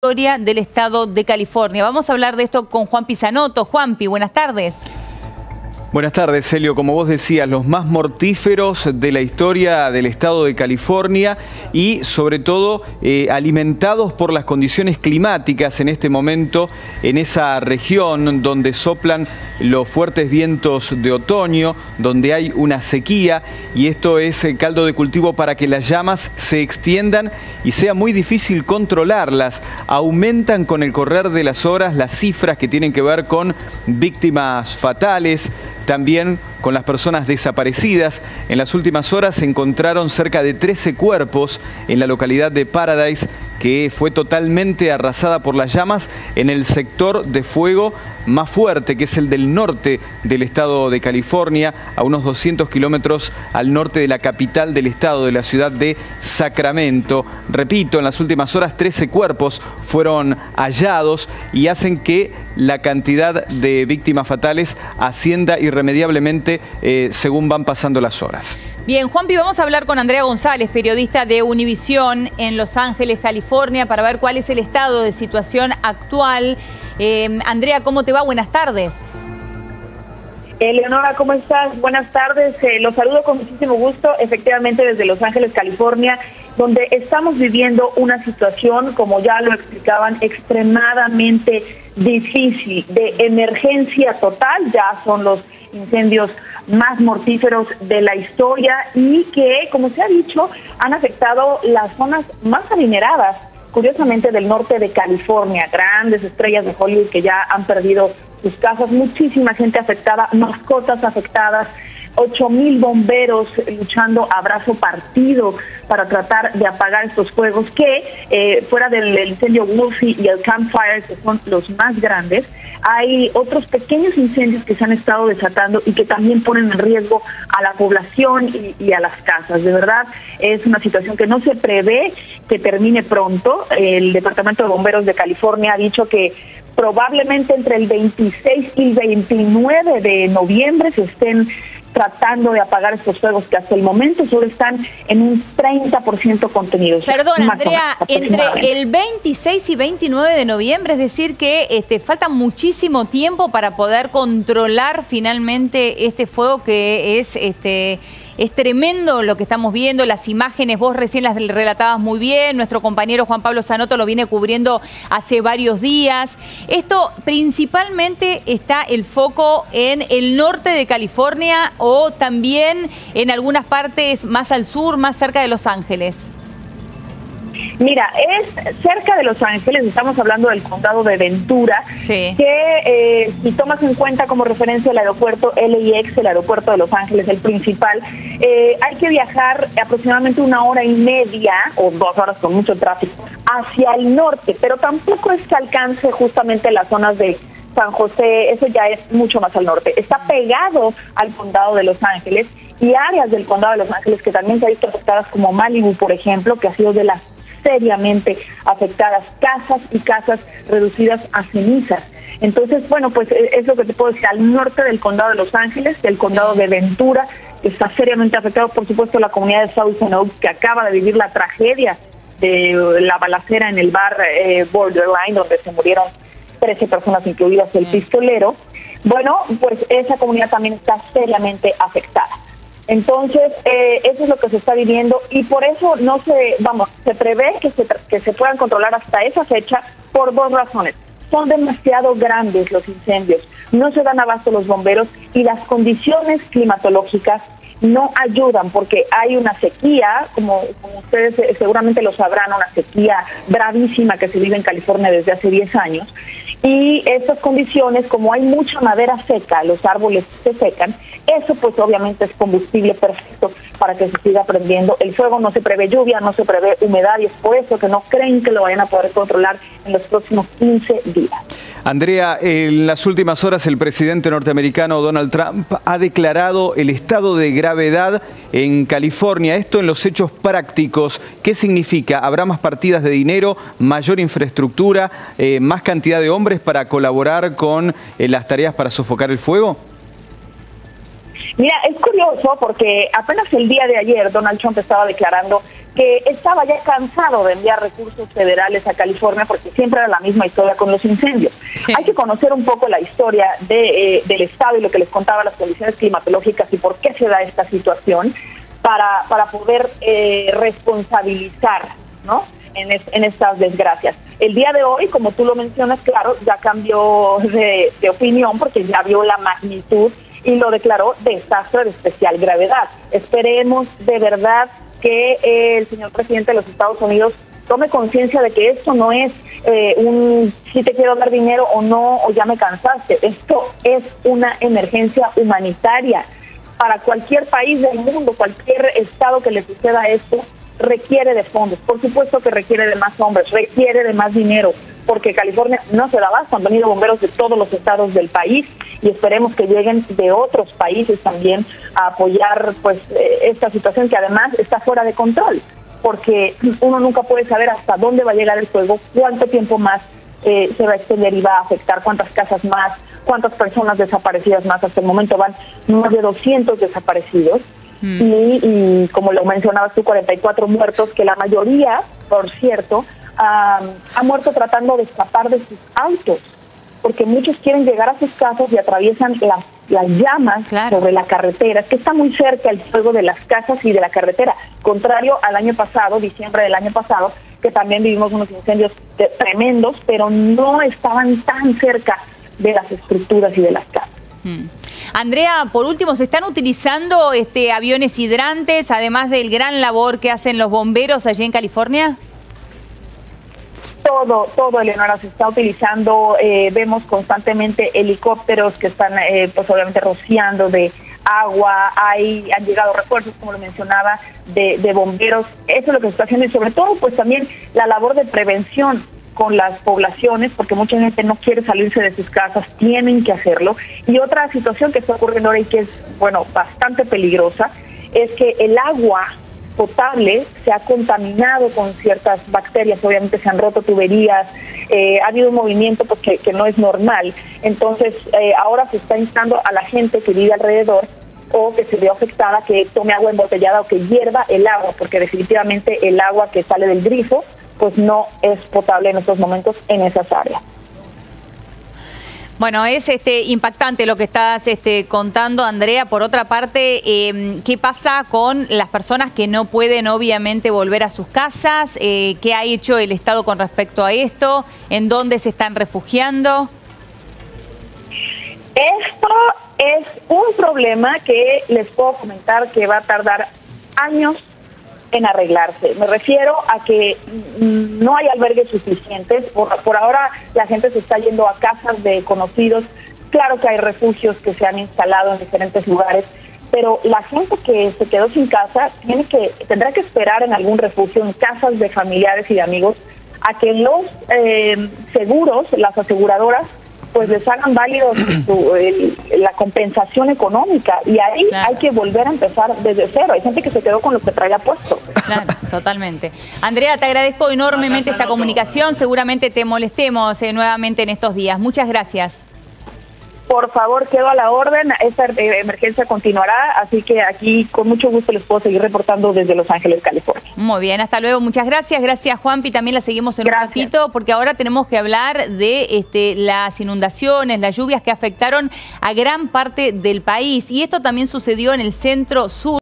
Historia del estado de California. Vamos a hablar de esto con Juan Pisanoto. Juanpi, buenas tardes. Buenas tardes, Celio. Como vos decías, los más mortíferos de la historia del estado de California y sobre todo alimentados por las condiciones climáticas en este momento en esa región donde soplan los fuertes vientos de otoño, donde hay una sequía, y esto es caldo de cultivo para que las llamas se extiendan y sea muy difícil controlarlas. Aumentan con el correr de las horas las cifras que tienen que ver con víctimas fatales, también con las personas desaparecidas. En las últimas horas se encontraron cerca de 13 cuerpos en la localidad de Paradise, que fue totalmente arrasada por las llamas en el sector de fuego más fuerte, que es el del norte del estado de California, a unos 200 kilómetros al norte de la capital del estado, de la ciudad de Sacramento. Repito, en las últimas horas 13 cuerpos fueron hallados y hacen que la cantidad de víctimas fatales ascienda irremediablemente según van pasando las horas. Bien, Juanpi, vamos a hablar con Andrea González, periodista de Univisión en Los Ángeles, California, para ver cuál es el estado de situación actual. Andrea, ¿cómo te va? Buenas tardes. Eleonora, ¿cómo estás? Buenas tardes. Los saludo con muchísimo gusto, efectivamente desde Los Ángeles, California, donde estamos viviendo una situación, como ya lo explicaban, extremadamente difícil, de emergencia total. Ya son los incendios más mortíferos de la historia y que, como se ha dicho, han afectado las zonas más adineradas, curiosamente del norte de California. Grandes estrellas de Hollywood que ya han perdido sus casas, muchísima gente afectada, mascotas afectadas, 8,000 bomberos luchando a brazo partido para tratar de apagar estos fuegos que, fuera del incendio Wolfie y el Camp Fire, que son los más grandes, hay otros pequeños incendios que se han estado desatando y que también ponen en riesgo a la población y a las casas. De verdad, es una situación que no se prevé que termine pronto. El Departamento de Bomberos de California ha dicho que probablemente entre el 26 y el 29 de noviembre se estén tratando de apagar estos fuegos que hasta el momento solo están en un 30% contenidos. Perdón, Andrea, entre el 26 y 29 de noviembre, es decir que falta muchísimo tiempo para poder controlar finalmente este fuego que es tremendo lo que estamos viendo, las imágenes, vos recién las relatabas muy bien, nuestro compañero Juan Pablo Sanoto lo viene cubriendo hace varios días. Esto principalmente está el foco en el norte de California o también en algunas partes más al sur, más cerca de Los Ángeles. Mira, es cerca de Los Ángeles, estamos hablando del condado de Ventura, sí, que si tomas en cuenta como referencia el aeropuerto LAX, el aeropuerto de Los Ángeles, el principal, hay que viajar aproximadamente 1 hora y media o 2 horas con mucho tráfico hacia el norte, pero tampoco es que alcance justamente las zonas de San José, eso ya es mucho más al norte. Está pegado al condado de Los Ángeles y áreas del condado de Los Ángeles que también se han visto afectadas, como Malibu, por ejemplo, que ha sido de las seriamente afectadas, casas y casas reducidas a cenizas. Entonces, bueno, pues es lo que te puedo decir, al norte del condado de Los Ángeles, del condado de Ventura, está seriamente afectado, por supuesto, la comunidad de Thousand Oaks, que acaba de vivir la tragedia de la balacera en el bar Borderline, donde se murieron 13 personas, incluidas el pistolero. Bueno, pues esa comunidad también está seriamente afectada. Entonces, eso es lo que se está viviendo y por eso se prevé que se puedan controlar hasta esa fecha por 2 razones. Son demasiado grandes los incendios, no se dan abasto los bomberos y las condiciones climatológicas no ayudan porque hay una sequía, como ustedes seguramente lo sabrán, una sequía bravísima que se vive en California desde hace 10 años. Y estas condiciones, como hay mucha madera seca, los árboles se secan, eso pues obviamente es combustible perfecto para que se siga prendiendo el fuego. No se prevé lluvia, no se prevé humedad y es por eso que no creen que lo vayan a poder controlar en los próximos 15 días. Andrea, en las últimas horas el presidente norteamericano Donald Trump ha declarado el estado de gravedad en California. Esto en los hechos prácticos, ¿qué significa? ¿Habrá más partidas de dinero, mayor infraestructura, más cantidad de hombres para colaborar con las tareas para sofocar el fuego? Mira, es curioso porque apenas el día de ayer Donald Trump estaba declarando que estaba ya cansado de enviar recursos federales a California porque siempre era la misma historia con los incendios. Sí. Hay que conocer un poco la historia del estado y lo que les contaba, las condiciones climatológicas y por qué se da esta situación para poder responsabilizar, ¿no?, en estas desgracias. El día de hoy, como tú lo mencionas, claro, ya cambió de opinión porque ya vio la magnitud y lo declaró desastre de especial gravedad. Esperemos de verdad que el señor presidente de los Estados Unidos tome conciencia de que esto no es si te quiero dar dinero o no, o ya me cansaste. Esto es una emergencia humanitaria para cualquier país del mundo, cualquier estado que le suceda esto. Requiere de fondos, por supuesto que requiere de más hombres, requiere de más dinero, porque California no se da abasto, han venido bomberos de todos los estados del país y esperemos que lleguen de otros países también a apoyar pues esta situación que además está fuera de control, porque uno nunca puede saber hasta dónde va a llegar el fuego, cuánto tiempo más se va a extender y va a afectar, cuántas casas más, cuántas personas desaparecidas más. Hasta el momento van más de 200 desaparecidos. Y como lo mencionabas tú, 44 muertos, que la mayoría, por cierto, ha muerto tratando de escapar de sus autos, porque muchos quieren llegar a sus casas y atraviesan las llamas sobre la carretera. Es que está muy cerca el fuego de las casas y de la carretera, contrario al año pasado, diciembre del año pasado, que también vivimos unos incendios tremendos, pero no estaban tan cerca de las estructuras y de las casas. Andrea, por último, ¿se están utilizando aviones hidrantes, además del gran labor que hacen los bomberos allí en California? Todo, Eleonora, se está utilizando. Vemos constantemente helicópteros que están, pues obviamente, rociando de agua. Han llegado refuerzos, como lo mencionaba, de bomberos. Eso es lo que se está haciendo y sobre todo, pues también la labor de prevención con las poblaciones, porque mucha gente no quiere salirse de sus casas, tienen que hacerlo. Y otra situación que está ocurriendo ahora y que es, bueno, bastante peligrosa, es que el agua potable se ha contaminado con ciertas bacterias, obviamente se han roto tuberías, ha habido un movimiento pues que no es normal. Entonces, ahora se está instando a la gente que vive alrededor o que se vea afectada que tome agua embotellada o que hierva el agua, porque definitivamente el agua que sale del grifo pues no es potable en estos momentos en esas áreas. Bueno, es impactante lo que estás contando, Andrea. Por otra parte, ¿qué pasa con las personas que no pueden obviamente volver a sus casas? ¿Qué ha hecho el Estado con respecto a esto? ¿En dónde se están refugiando? Esto es un problema que les puedo comentar que va a tardar años en arreglarse. Me refiero a que no hay albergues suficientes. Por ahora la gente se está yendo a casas de conocidos. Claro que hay refugios que se han instalado en diferentes lugares, pero la gente que se quedó sin casa tendrá que esperar en algún refugio, en casas de familiares y de amigos, a que los seguros, las aseguradoras, pues les hagan válidos la compensación económica y ahí hay que volver a empezar desde cero. Hay gente que se quedó con lo que traía puesto. Claro, totalmente. Andrea, te agradezco enormemente esta comunicación. Seguramente te molestemos nuevamente en estos días. Muchas gracias. Por favor, quedo a la orden. Esta emergencia continuará, así que aquí con mucho gusto les puedo seguir reportando desde Los Ángeles, California. Muy bien, hasta luego. Muchas gracias. Gracias, Juanpi. También la seguimos en un ratito porque ahora tenemos que hablar de las inundaciones, las lluvias que afectaron a gran parte del país. Y esto también sucedió en el centro sur.